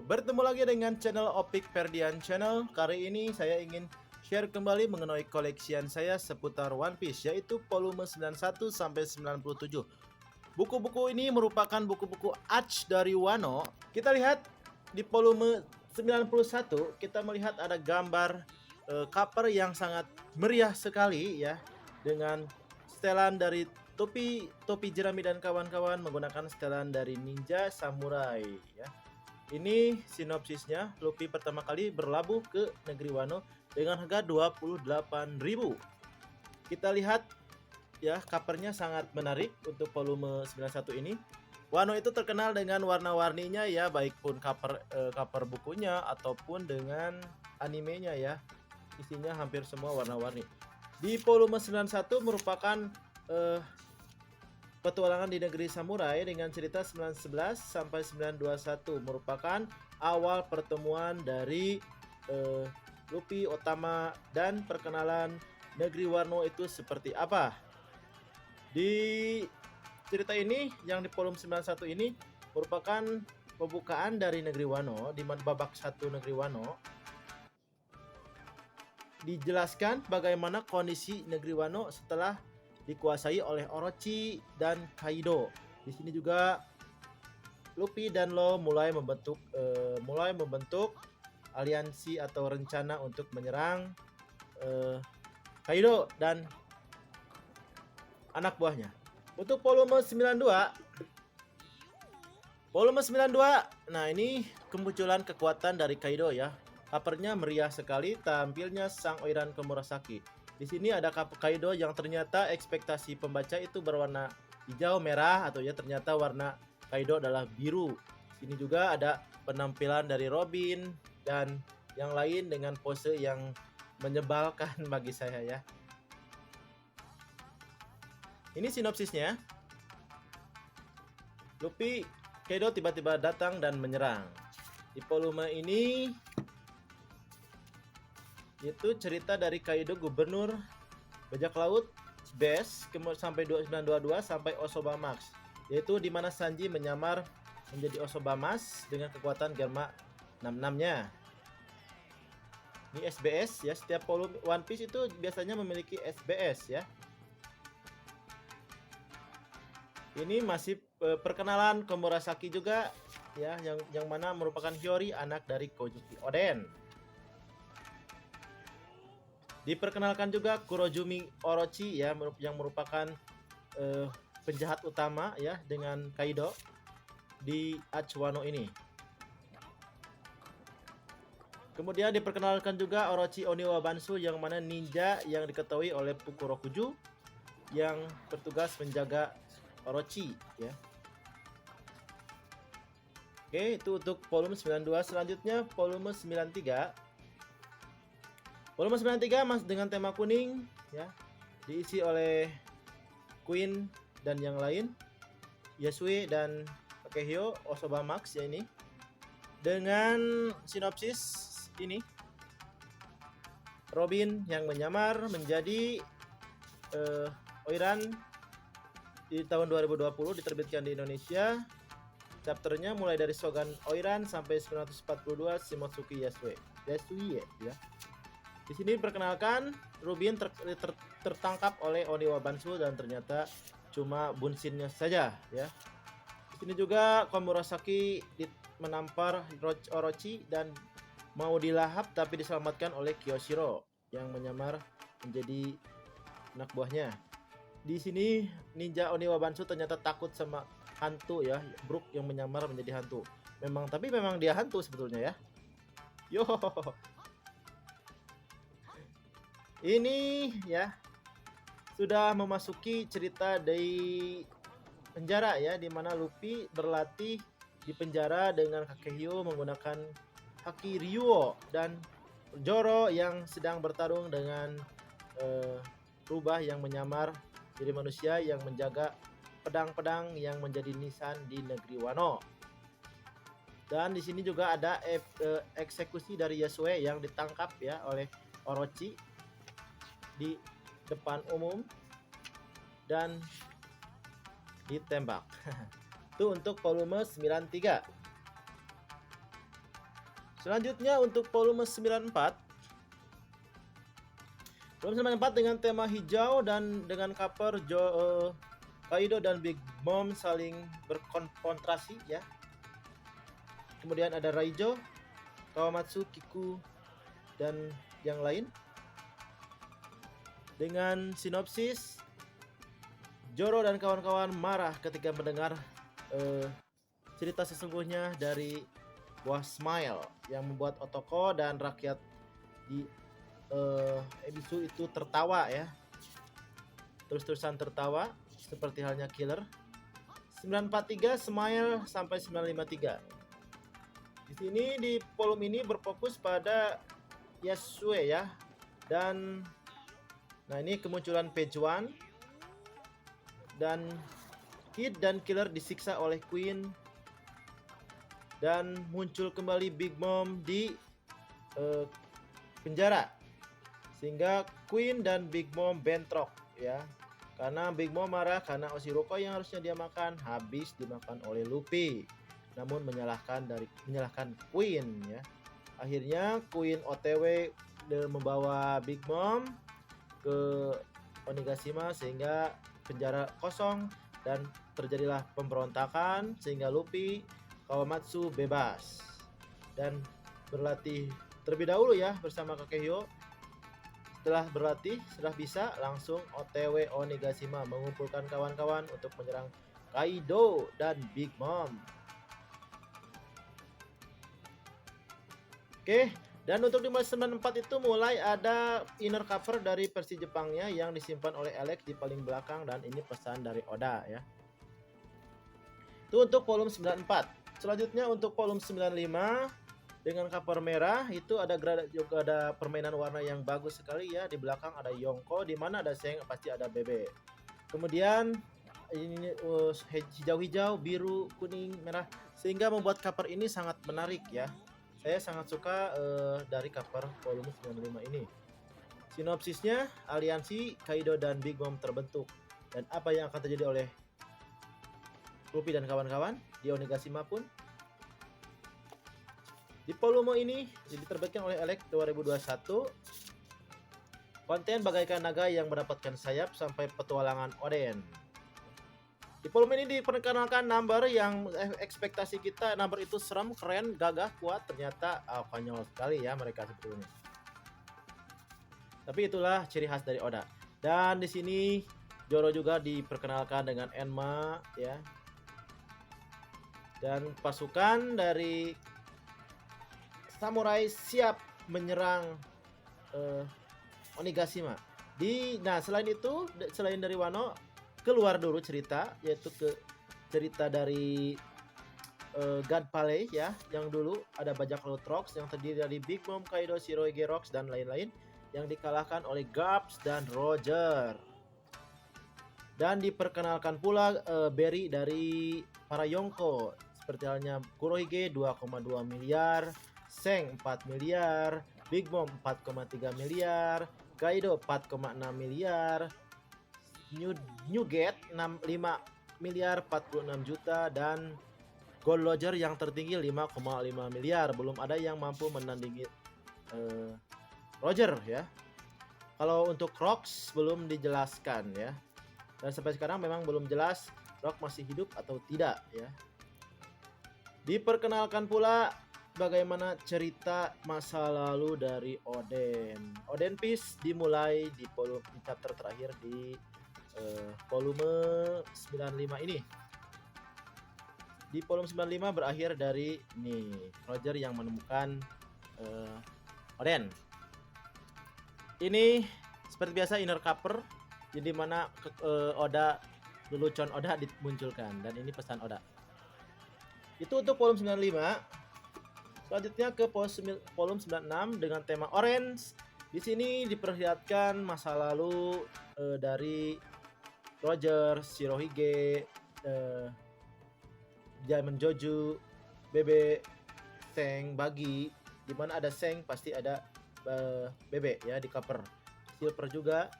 Bertemu lagi dengan channel Opik Ferdian Channel. Kali ini saya ingin share kembali mengenai koleksian saya seputar One Piece, yaitu volume 91 sampai 97. Buku-buku ini merupakan buku-buku Arch dari Wano. Kita lihat di volume 91, kita melihat ada gambar cover yang sangat meriah sekali ya, dengan setelan dari topi jerami dan kawan-kawan menggunakan setelan dari ninja samurai ya. Ini sinopsisnya. Luffy pertama kali berlabuh ke negeri Wano dengan harga 28.000. Kita lihat ya, covernya sangat menarik untuk volume 91 ini. Wano itu terkenal dengan warna-warninya ya, baik pun cover bukunya ataupun dengan animenya ya. Isinya hampir semua warna-warni. Di volume 91 merupakan petualangan di negeri samurai dengan cerita 911 sampai 921, merupakan awal pertemuan dari Luffy, Otama, dan perkenalan negeri Wano itu seperti apa. Di cerita ini yang di volume 91 ini merupakan pembukaan dari negeri Wano, di mana babak 1 negeri Wano dijelaskan bagaimana kondisi negeri Wano setelah dikuasai oleh Orochi dan Kaido. Di sini juga Luffy dan Law mulai membentuk aliansi atau rencana untuk menyerang Kaido dan anak buahnya. Untuk volume 92, nah ini kemunculan kekuatan dari Kaido ya. Covernya meriah sekali, tampilnya sang Oiran Komurasaki. Di sini ada Kaido yang ternyata ekspektasi pembaca itu berwarna hijau merah, atau ya ternyata warna Kaido adalah biru. Sini juga ada penampilan dari Robin dan yang lain dengan pose yang menyebalkan bagi saya ya. Ini sinopsisnya. Luffy, Kaido tiba-tiba datang dan menyerang. Di volume ini itu cerita dari Kaido gubernur bajak laut Best sampai 2922 sampai Osoba Max, yaitu di mana Sanji menyamar menjadi Osoba Max dengan kekuatan Germa 66-nya. Ini SBS ya, setiap volume One Piece itu biasanya memiliki SBS ya. Ini masih perkenalan Komurasaki juga ya, yang mana merupakan Hiyori, anak dari Kojuki Oden. Diperkenalkan juga Kurojumi Orochi ya, yang merupakan penjahat utama ya dengan Kaido di Arch Wano ini. Kemudian diperkenalkan juga Orochi Oniwa Bansu, yang mana ninja yang diketahui oleh Fukurokuju yang bertugas menjaga Orochi ya. Oke, itu untuk volume 92. Selanjutnya volume 93. Volume 93 dengan tema kuning ya, diisi oleh Queen dan yang lain, Yasue dan Takehyo, Osoba Max ya ini. Dengan sinopsis ini, Robin yang menyamar menjadi Oiran di tahun 2020 diterbitkan di Indonesia. Chapternya mulai dari Shogun Oiran sampai 942 Shimotsuki Yasue ya. Di sini perkenalkan Robin tertangkap oleh Oniwa Bansu dan ternyata cuma bunsinnya saja ya. Di sini juga Komurasaki menampar Orochi dan mau dilahap, tapi diselamatkan oleh Kyoshiro yang menyamar menjadi anak buahnya. Di sini ninja Oniwa Bansu ternyata takut sama hantu ya, Brook yang menyamar menjadi hantu. Tapi memang dia hantu sebetulnya ya. Yo. Ini ya sudah memasuki cerita dari penjara ya, di mana Luffy berlatih di penjara dengan Kakehyo menggunakan Haki Ryuo, dan Zoro yang sedang bertarung dengan rubah yang menyamar jadi manusia yang menjaga pedang-pedang yang menjadi nisan di negeri Wano. Dan di sini juga ada eksekusi dari Yasue yang ditangkap ya oleh Orochi di depan umum dan ditembak. Itu untuk volume 93. Selanjutnya untuk volume 94. Volume 94 dengan tema hijau dan dengan cover Kaido dan Big Mom saling berkonfrontasi ya. Kemudian ada Raijo, Kawamatsu, Kiku dan yang lain. Dengan sinopsis, Zoro dan kawan-kawan marah ketika mendengar cerita sesungguhnya dari buah Smile yang membuat Otoko dan rakyat di Ebisu itu tertawa ya. Terus-terusan tertawa seperti halnya Killer. 943 Smile sampai 953. Di sini di volume ini berfokus pada Yasue ya. Dan nah ini kemunculan page 1 dan Kid dan Killer disiksa oleh Queen dan muncul kembali Big Mom di penjara sehingga Queen dan Big Mom bentrok ya, karena Big Mom marah karena Oshiroko yang harusnya dia makan habis dimakan oleh Luffy, namun menyalahkan Queen ya. Akhirnya Queen OTW membawa Big Mom ke Onigashima sehingga penjara kosong dan terjadilah pemberontakan sehingga Luffy, Kawamatsu bebas dan berlatih terlebih dahulu ya bersama Kakehyo. Setelah berlatih, sudah bisa langsung OTW Onigashima mengumpulkan kawan-kawan untuk menyerang Kaido dan Big Mom. Oke, dan untuk di 94 itu mulai ada inner cover dari versi Jepangnya yang disimpan oleh Alex di paling belakang dan ini pesan dari Oda ya. Itu untuk volume 94. Selanjutnya untuk volume 95 dengan cover merah itu juga ada permainan warna yang bagus sekali ya. Di belakang ada Yonko, di mana ada Seng pasti ada Bebe. Kemudian ini hijau-hijau, biru, kuning, merah sehingga membuat cover ini sangat menarik ya. Saya sangat suka dari cover volume 95 ini. Sinopsisnya, aliansi Kaido dan Big Mom terbentuk dan apa yang akan terjadi oleh Luffy dan kawan-kawan di Onigashima pun. Di volume ini diterbitkan oleh Alex 2021. Konten bagaikan naga yang mendapatkan sayap sampai petualangan Oden. Di volume ini diperkenalkan number yang ekspektasi kita number itu serem, keren, gagah, kuat. Ternyata konyol sekali ya mereka sebetulnya. Tapi itulah ciri khas dari Oda. Dan di sini Zoro juga diperkenalkan dengan Enma ya. Dan pasukan dari samurai siap menyerang Onigashima. Nah selain itu, selain dari Wano, keluar dulu cerita, yaitu cerita dari God Palace ya, yang dulu ada bajak laut Rocks yang terdiri dari Big Mom, Kaido, Shirohige, Rocks dan lain-lain yang dikalahkan oleh Garps dan Roger. Dan diperkenalkan pula Berry dari para Yonko seperti halnya Kurohige 2,2 miliar, Seng 4 miliar, Big Mom 4,3 miliar, Kaido 4,6 miliar, Newgate 5 miliar 46 juta dan Gold Roger yang tertinggi 5,5 miliar. Belum ada yang mampu menandingi Roger ya. Kalau untuk Rocks belum dijelaskan ya. Dan sampai sekarang memang belum jelas Rock masih hidup atau tidak ya. Diperkenalkan pula bagaimana cerita masa lalu dari Oden. Oden Peace dimulai di volume chapter terakhir di volume 95 ini. Di volume 95 berakhir dari nih Roger yang menemukan Oden. Ini seperti biasa inner cover jadi mana Oda lelucon Oda dimunculkan dan ini pesan Oda. Itu untuk volume 95. Selanjutnya ke volume 96 dengan tema Orange. Di sini diperlihatkan masa lalu dari Roger, Shirohige, Diamond Joju, Bebe, Seng, Bagi. Di mana ada Seng pasti ada Bebe ya di cover. Silver juga.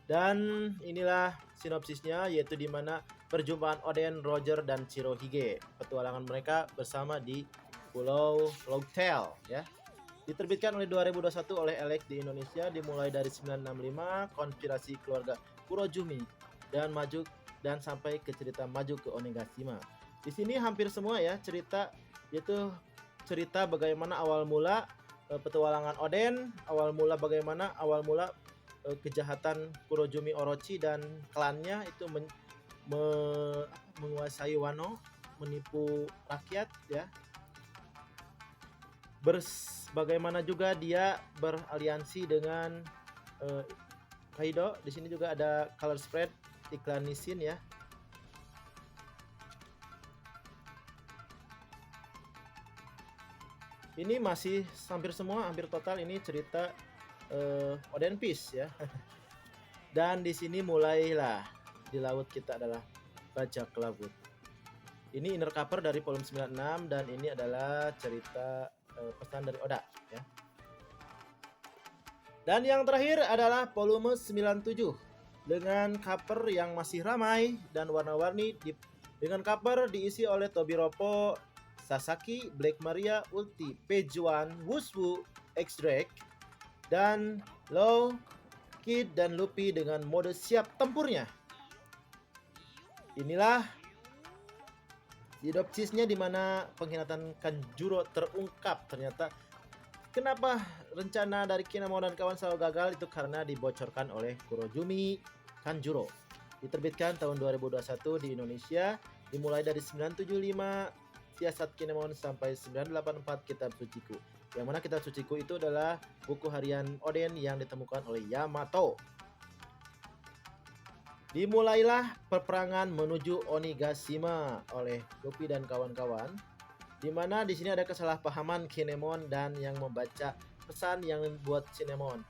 Dan inilah sinopsisnya, yaitu di mana perjumpaan Oden, Roger dan Shirohige, petualangan mereka bersama di Pulau Longtail ya. Diterbitkan oleh 2021 oleh Elec di Indonesia, dimulai dari 965 konspirasi keluarga Kurojumi dan sampai ke cerita maju ke Onigashima. Di sini hampir semua ya cerita, yaitu cerita bagaimana awal mula petualangan Oden, bagaimana awal mula kejahatan Kurojumi Orochi dan klannya itu menguasai Wano, menipu rakyat ya. Bagaimana juga dia beraliansi dengan Kaido. Di sini juga ada color spread iklan Nissin ya. Ini masih hampir semua, hampir total ini cerita Oden Peace ya. Dan di sini mulailah di laut kita adalah bajak laut. Ini inner cover dari volume 96 dan ini adalah cerita pesan dari Oda ya. Dan yang terakhir adalah volume 97 dengan cover yang masih ramai dan warna-warni dengan cover diisi oleh Tobiropo, Sasaki, Black Maria, Ulti, Page One, Wushu, X-Drake, dan Law, Kid dan Luffy dengan mode siap tempurnya. Inilah sinopsisnya, di mana pengkhianatan Kanjuro terungkap. Ternyata kenapa rencana dari Kinemon dan kawan selalu gagal, itu karena dibocorkan oleh Kurojumi Kanjuro. Diterbitkan tahun 2021 di Indonesia, dimulai dari 975 siasat Kinemon sampai 984 kitab suciku. Yang mana kitab suciku itu adalah buku harian Oden yang ditemukan oleh Yamato. Dimulailah peperangan menuju Onigashima oleh Luffy dan kawan-kawan, di mana di sini ada kesalahpahaman Kinemon dan yang membaca pesan yang buat Cinnamon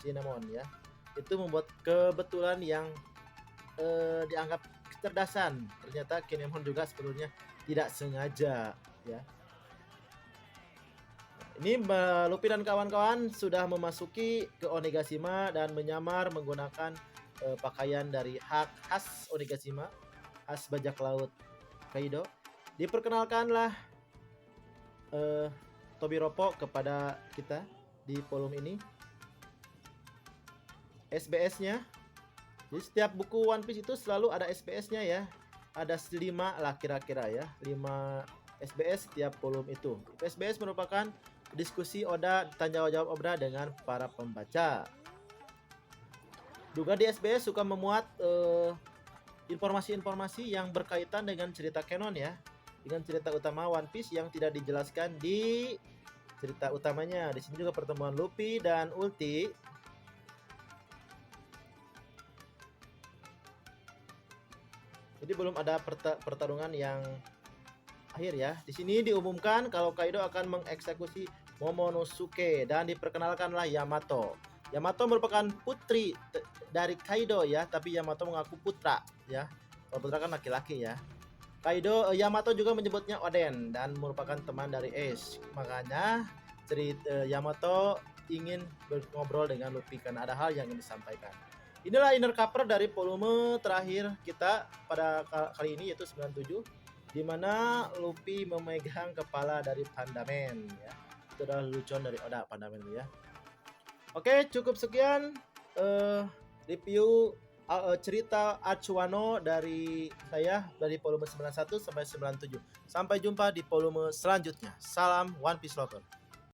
ya. Itu membuat kebetulan yang dianggap kecerdasan. Ternyata Kinemon juga sebetulnya tidak sengaja ya. Ini Luffy dan kawan-kawan sudah memasuki ke Onigashima dan menyamar menggunakan pakaian dari khas Onigashima, khas bajak laut Kaido. Diperkenalkanlah Tobiropo kepada kita di volume ini. SBS-nya, jadi setiap buku One Piece itu selalu ada SBS-nya ya. Ada 5 lah kira-kira ya, 5 SBS setiap volume itu. SBS merupakan diskusi Oda, tanya jawab Oda dengan para pembaca. Juga di SBS suka memuat informasi-informasi yang berkaitan dengan cerita canon ya, dengan cerita utama One Piece yang tidak dijelaskan di cerita utamanya. Di sini juga pertemuan Luffy dan Ulti. Jadi belum ada pertarungan yang akhir ya. Di sini diumumkan kalau Kaido akan mengeksekusi Momonosuke dan diperkenalkanlah Yamato. Yamato merupakan putri dari Kaido ya, tapi Yamato mengaku putra ya. Kalau putra kan laki-laki ya. Yamato juga menyebutnya Oden dan merupakan teman dari Ace. Makanya Yamato ingin ngobrol dengan Luffy karena ada hal yang ingin disampaikan. Inilah inner cover dari volume terakhir kita pada kali ini, yaitu 97, di mana Luffy memegang kepala dari Pandaman ya. Itu adalah lelucon dari Oda, Pandaman ya. Oke, cukup sekian review cerita Acuano dari saya dari volume 91 sampai 97. Sampai jumpa di volume selanjutnya. Salam One Piece Lover.